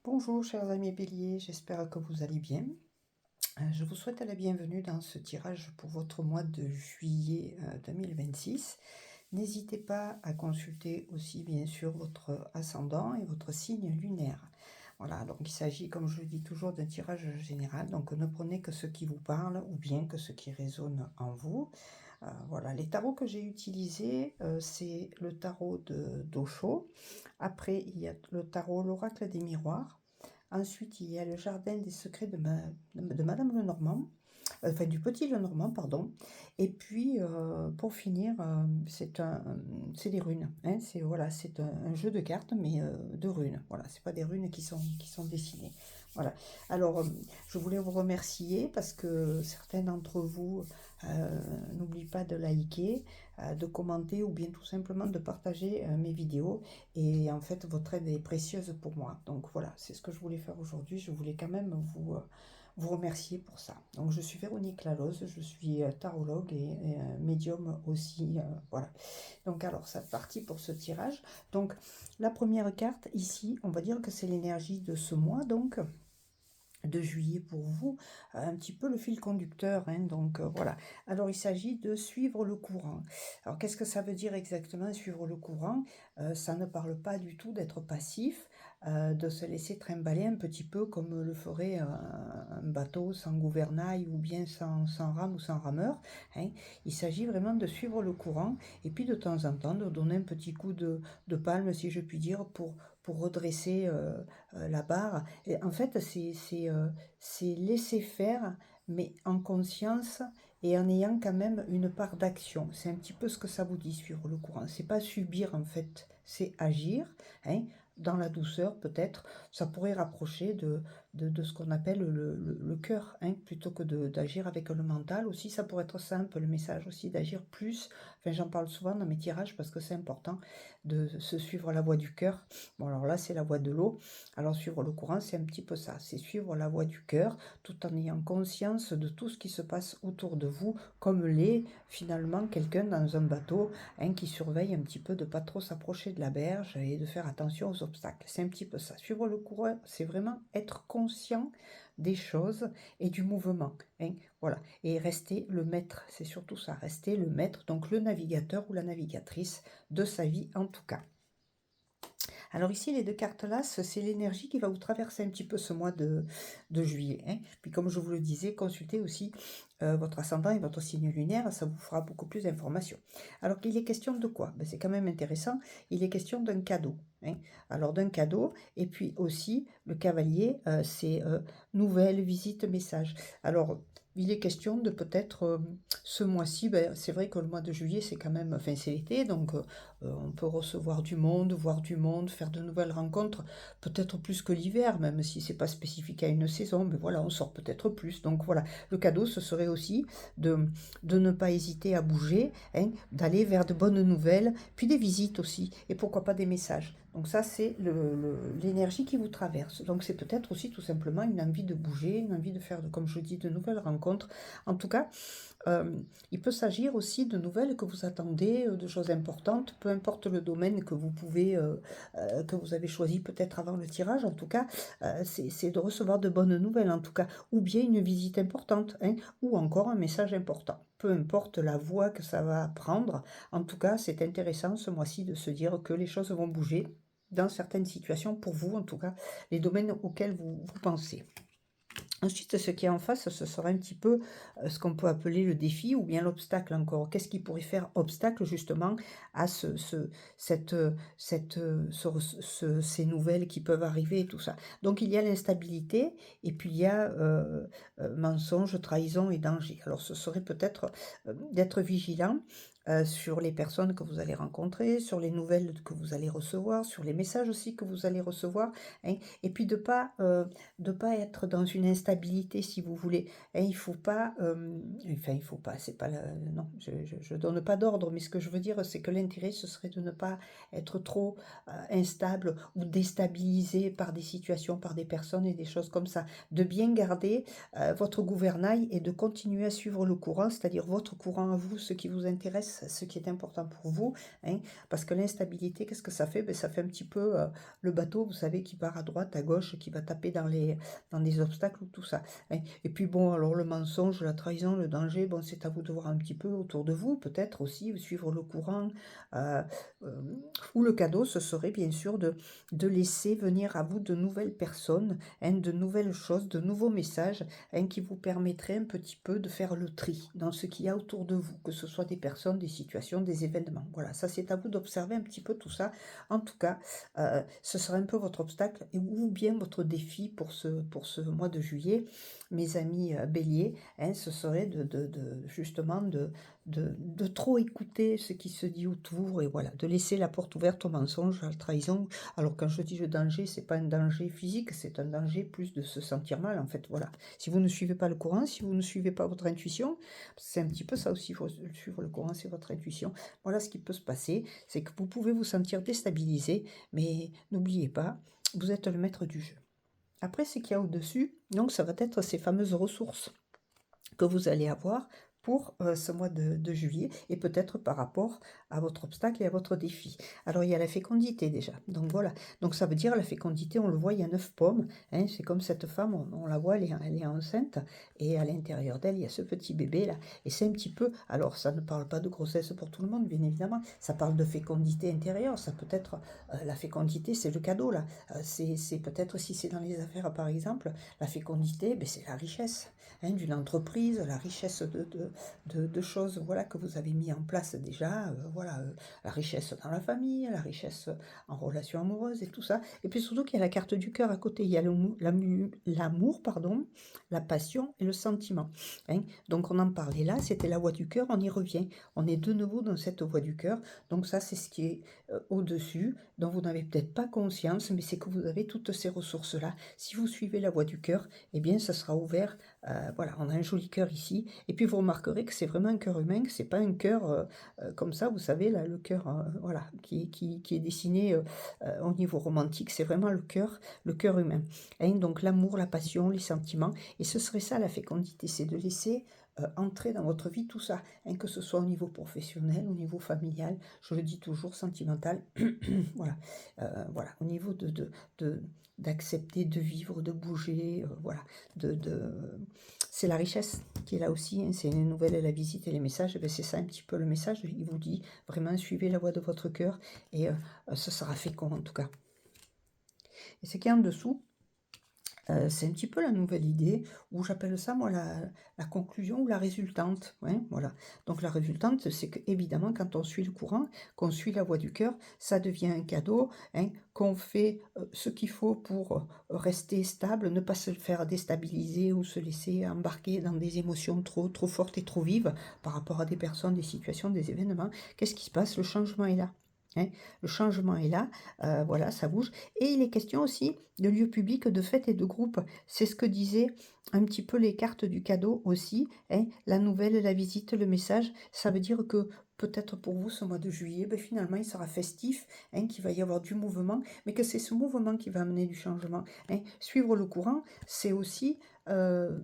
Bonjour chers amis béliers, j'espère que vous allez bien. Je vous souhaite la bienvenue dans ce tirage pour votre mois de juillet 2026. N'hésitez pas à consulter aussi bien sûr votre ascendant et votre signe lunaire. Voilà, donc il s'agit, comme je le dis toujours, d'un tirage général, donc ne prenez que ce qui vous parle ou bien que ce qui résonne en vous. Voilà, les tarots que j'ai utilisés, c'est le tarot d'Osho. Après, il y a le tarot, l'oracle des miroirs. Ensuite, il y a le jardin des secrets de Madame Lenormand, enfin du Petit Lenormand, pardon. Et puis, pour finir, c'est des runes. Hein, c'est voilà, c'est un jeu de cartes, mais de runes. Voilà, c'est pas des runes qui sont dessinées. Voilà. Alors, je voulais vous remercier parce que certains d'entre vous n'oublient pas de liker, de commenter ou bien tout simplement de partager mes vidéos. Et en fait, votre aide est précieuse pour moi. Donc voilà, c'est ce que je voulais faire aujourd'hui. Je voulais quand même vous remercier pour ça. Donc je suis Véronique Laloze, je suis tarologue et médium aussi. Voilà. Donc alors, c'est parti pour ce tirage. Donc la première carte ici, on va dire que c'est l'énergie de ce mois. Donc de juillet pour vous, un petit peu le fil conducteur, hein, donc voilà. Alors il s'agit de suivre le courant. Alors qu'est-ce que ça veut dire exactement suivre le courant? Ça ne parle pas du tout d'être passif, de se laisser trimballer un petit peu comme le ferait un bateau sans gouvernail ou bien sans rame ou sans rameur, hein. Il s'agit vraiment de suivre le courant et puis de temps en temps de donner un petit coup de palme, si je puis dire, pour redresser la barre. Et en fait, c'est laisser faire, mais en conscience et en ayant quand même une part d'action. C'est un petit peu ce que ça vous dit, suivre le courant. C'est pas subir, en fait, c'est agir, hein, dans la douceur, peut-être. Ça pourrait rapprocher de ce qu'on appelle le cœur, hein, plutôt que d'agir avec le mental. Aussi, ça pourrait être simple, le message aussi, d'agir plus. Enfin, j'en parle souvent dans mes tirages parce que c'est important de se suivre la voie du cœur. Bon, alors là, c'est la voie de l'eau. Alors suivre le courant, c'est un petit peu ça, c'est suivre la voie du cœur tout en ayant conscience de tout ce qui se passe autour de vous, comme l'est finalement quelqu'un dans un bateau, hein, qui surveille un petit peu de pas trop s'approcher de la berge et de faire attention aux obstacles. C'est un petit peu ça. Suivre le courant, c'est vraiment être conscient des choses et du mouvement, hein, voilà. Et rester le maître, c'est surtout ça, rester le maître, donc le navigateur ou la navigatrice de sa vie en tout cas. Alors ici, les deux cartes là, c'est l'énergie qui va vous traverser un petit peu ce mois de juillet, hein. Puis comme je vous le disais, consultez aussi votre ascendant et votre signe lunaire, ça vous fera beaucoup plus d'informations. Alors il est question de quoi? Ben, c'est quand même intéressant, il est question d'un cadeau, hein. Alors d'un cadeau, et puis aussi le cavalier, c'est nouvelles, visites, messages. Alors il est question de peut-être ce mois-ci, ben, c'est vrai que le mois de juillet, c'est quand même, enfin c'est l'été, donc on peut recevoir du monde, voir du monde, faire de nouvelles rencontres, peut-être plus que l'hiver, même si c'est pas spécifique à une saison, mais voilà, on sort peut-être plus. Donc voilà, le cadeau, ce serait aussi de ne pas hésiter à bouger, hein, d'aller vers de bonnes nouvelles, puis des visites aussi, et pourquoi pas des messages. Donc ça, c'est l'énergie qui vous traverse. Donc c'est peut-être aussi tout simplement une envie de bouger, une envie de faire, comme je dis, de nouvelles rencontres. En tout cas, il peut s'agir aussi de nouvelles que vous attendez, de choses importantes, peu importe le domaine que vous avez choisi peut-être avant le tirage. En tout cas, c'est de recevoir de bonnes nouvelles, en tout cas, ou bien une visite importante, hein, ou encore un message important. Peu importe la voie que ça va prendre, en tout cas, c'est intéressant ce mois-ci de se dire que les choses vont bouger dans certaines situations, pour vous, en tout cas, les domaines auxquels vous pensez. Ensuite, ce qui est en face, ce sera un petit peu ce qu'on peut appeler le défi ou bien l'obstacle encore. Qu'est-ce qui pourrait faire obstacle justement à ces nouvelles qui peuvent arriver et tout ça. Donc il y a l'instabilité et puis il y a mensonge, trahison et danger. Alors ce serait peut-être d'être vigilant sur les personnes que vous allez rencontrer, sur les nouvelles que vous allez recevoir, sur les messages aussi que vous allez recevoir, hein, et puis de pas être dans une instabilité, si vous voulez. Et il faut pas, enfin, il faut pas, c'est pas non, je donne pas d'ordre, mais ce que je veux dire, c'est que l'intérêt, ce serait de ne pas être trop instable ou déstabilisé par des situations, par des personnes et des choses comme ça. De bien garder votre gouvernail et de continuer à suivre le courant, c'est-à-dire votre courant à vous, ce qui vous intéresse, richesse, ce qui est important pour vous, hein, parce que l'instabilité, qu'est-ce que ça fait? Ben, ça fait un petit peu le bateau, vous savez, qui part à droite, à gauche, qui va taper dans des obstacles ou tout ça, hein. Et puis bon, alors le mensonge, la trahison, le danger, bon, c'est à vous de voir un petit peu autour de vous, peut-être aussi, suivre le courant, euh, euh, ou le cadeau, ce serait bien sûr de laisser venir à vous de nouvelles personnes, hein, de nouvelles choses, de nouveaux messages, hein, qui vous permettraient un petit peu de faire le tri dans ce qu'il y a autour de vous, que ce soit des personnes, des situations, des événements. Voilà, ça c'est à vous d'observer un petit peu tout ça. En tout cas, ce sera un peu votre obstacle ou bien votre défi pour ce mois de juillet, mes amis béliers, hein, ce serait justement de trop écouter ce qui se dit autour et voilà, de laisser la porte ouverte au mensonge, à la trahison. Alors quand je dis le danger, c'est pas un danger physique, c'est un danger plus de se sentir mal en fait, voilà. Si vous ne suivez pas le courant, si vous ne suivez pas votre intuition, c'est un petit peu ça aussi, il faut suivre le courant, c'est votre intuition. Voilà ce qui peut se passer, c'est que vous pouvez vous sentir déstabilisé, mais n'oubliez pas, vous êtes le maître du jeu. Après, ce qu'il y a au-dessus, donc ça va être ces fameuses ressources que vous allez avoir pour ce mois de juillet et peut-être par rapport à votre obstacle et à votre défi. Alors il y a la fécondité déjà, donc voilà, donc ça veut dire la fécondité, on le voit, il y a 9 pommes, hein, c'est comme cette femme, on la voit, elle est enceinte et à l'intérieur d'elle il y a ce petit bébé là, et c'est un petit peu, alors ça ne parle pas de grossesse pour tout le monde bien évidemment, ça parle de fécondité intérieure, ça peut être, la fécondité c'est le cadeau là, c'est peut-être si c'est dans les affaires par exemple, la fécondité, ben, c'est la richesse, hein, d'une entreprise, la richesse de choses voilà, que vous avez mis en place déjà, voilà, la richesse dans la famille, la richesse en relation amoureuse et tout ça. Et puis surtout qu'il y a la carte du cœur à côté, il y a l'amour, pardon, la passion et le sentiment, hein. Donc on en parlait là, c'était la voie du cœur, on y revient. On est de nouveau dans cette voie du cœur. Donc ça, c'est ce qui est au-dessus, dont vous n'avez peut-être pas conscience, mais c'est que vous avez toutes ces ressources-là. Si vous suivez la voie du cœur, eh bien, ça sera ouvert. Voilà, on a un joli cœur ici. Et puis vous remarquerez que c'est vraiment un cœur humain, que c'est pas un cœur comme ça, vous savez, là, le cœur voilà, qui est dessiné au niveau romantique. C'est vraiment le cœur humain, hein. Donc l'amour, la passion, les sentiments. Et ce serait ça la fécondité, c'est de laisser entrer dans votre vie tout ça, hein, que ce soit au niveau professionnel, au niveau familial, je le dis toujours, sentimental, voilà, voilà, au niveau d'accepter de vivre, de bouger, voilà, de, c'est la richesse qui est là aussi, hein, c'est les nouvelles et la visite et les messages, ben c'est ça un petit peu le message, il vous dit vraiment suivez la voie de votre cœur et ce sera fécond en tout cas. Et ce qui est en dessous, c'est un petit peu la nouvelle idée, ou j'appelle ça moi la conclusion ou la résultante, hein, voilà. Donc la résultante, c'est qu'évidemment quand on suit le courant, qu'on suit la voie du cœur, ça devient un cadeau, hein, qu'on fait ce qu'il faut pour rester stable, ne pas se faire déstabiliser ou se laisser embarquer dans des émotions trop fortes et trop vives par rapport à des personnes, des situations, des événements. Qu'est-ce qui se passe? Le changement est là, hein. Le changement est là, voilà, ça bouge. Et il est question aussi de lieux publics, de fêtes et de groupes. C'est ce que disaient un petit peu les cartes du cadeau aussi, hein. La nouvelle, la visite, le message, ça veut dire que peut-être pour vous, ce mois de juillet, ben finalement, il sera festif, hein, qu'il va y avoir du mouvement, mais que c'est ce mouvement qui va amener du changement, hein. Suivre le courant, c'est aussi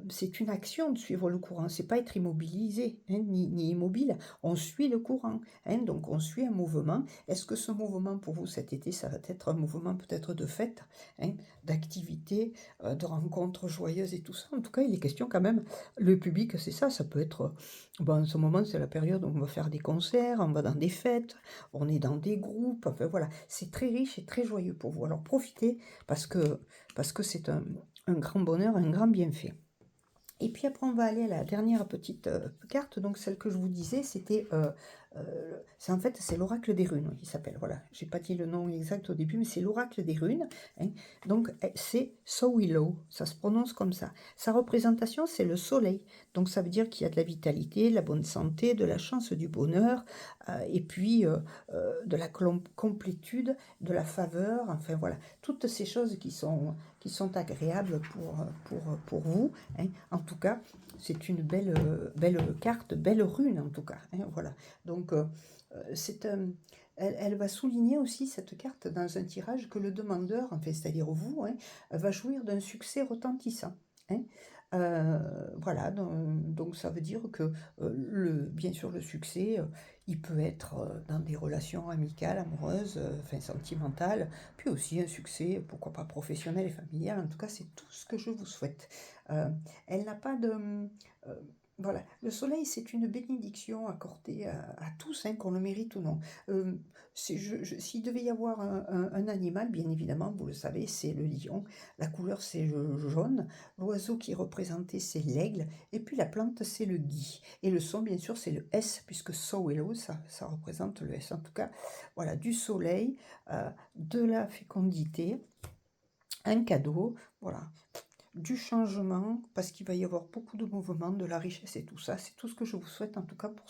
c'est une action de suivre le courant, c'est pas être immobilisé, hein, ni immobile, on suit le courant, hein, donc on suit un mouvement. Est-ce que ce mouvement pour vous cet été, ça va être un mouvement peut-être de fête, hein, d'activités, de rencontres joyeuses et tout ça? En tout cas, il est question quand même, le public, c'est ça, ça peut être, bon, en ce moment, c'est la période où on va faire des concerts, on va dans des fêtes, on est dans des groupes, enfin voilà, c'est très riche et très joyeux pour vous. Alors profitez parce que c'est un grand bonheur, un grand bienfait. Et puis après, on va aller à la dernière petite carte. Donc celle que je vous disais, c'était, c'est en fait, c'est l'oracle des runes, il s'appelle. Voilà, j'ai pas dit le nom exact au début, mais c'est l'oracle des runes, hein. Donc c'est Sowilo, ça se prononce comme ça. Sa représentation, c'est le soleil. Donc ça veut dire qu'il y a de la vitalité, de la bonne santé, de la chance, du bonheur, et puis de la complétude, de la faveur. Enfin voilà, toutes ces choses qui sont agréables pour vous, hein. En tout cas, c'est une belle carte, belle rune en tout cas, hein, voilà. Donc, elle va souligner aussi cette carte dans un tirage que le demandeur, enfin, c'est-à-dire vous, hein, va jouir d'un succès retentissant. hein. Voilà, donc ça veut dire que, bien sûr le succès, il peut être, dans des relations amicales, amoureuses, enfin sentimentales, puis aussi un succès, pourquoi pas professionnel et familial. En tout cas, c'est tout ce que je vous souhaite. Heu, Elle n'a pas de, voilà, le soleil, c'est une bénédiction accordée à tous, hein, qu'on le mérite ou non. Hem, c'est s'il devait y avoir un animal, bien évidemment, vous le savez, c'est le lion. La couleur, c'est le jaune. L'oiseau qui est représenté, c'est l'aigle. Et puis la plante, c'est le gui. Et le son, bien sûr, c'est le S, puisque so hello, ça représente le S. En tout cas, voilà, du soleil, de la fécondité, un cadeau, voilà, du changement, parce qu'il va y avoir beaucoup de mouvements, de la richesse et tout ça. C'est tout ce que je vous souhaite, en tout cas pour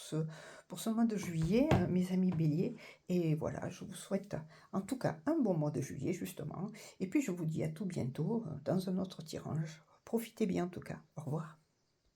ce mois de juillet, mes amis béliers. Et voilà, je vous souhaite en tout cas un bon mois de juillet, justement. Et puis je vous dis à tout bientôt dans un autre tirage. Profitez bien en tout cas. Au revoir.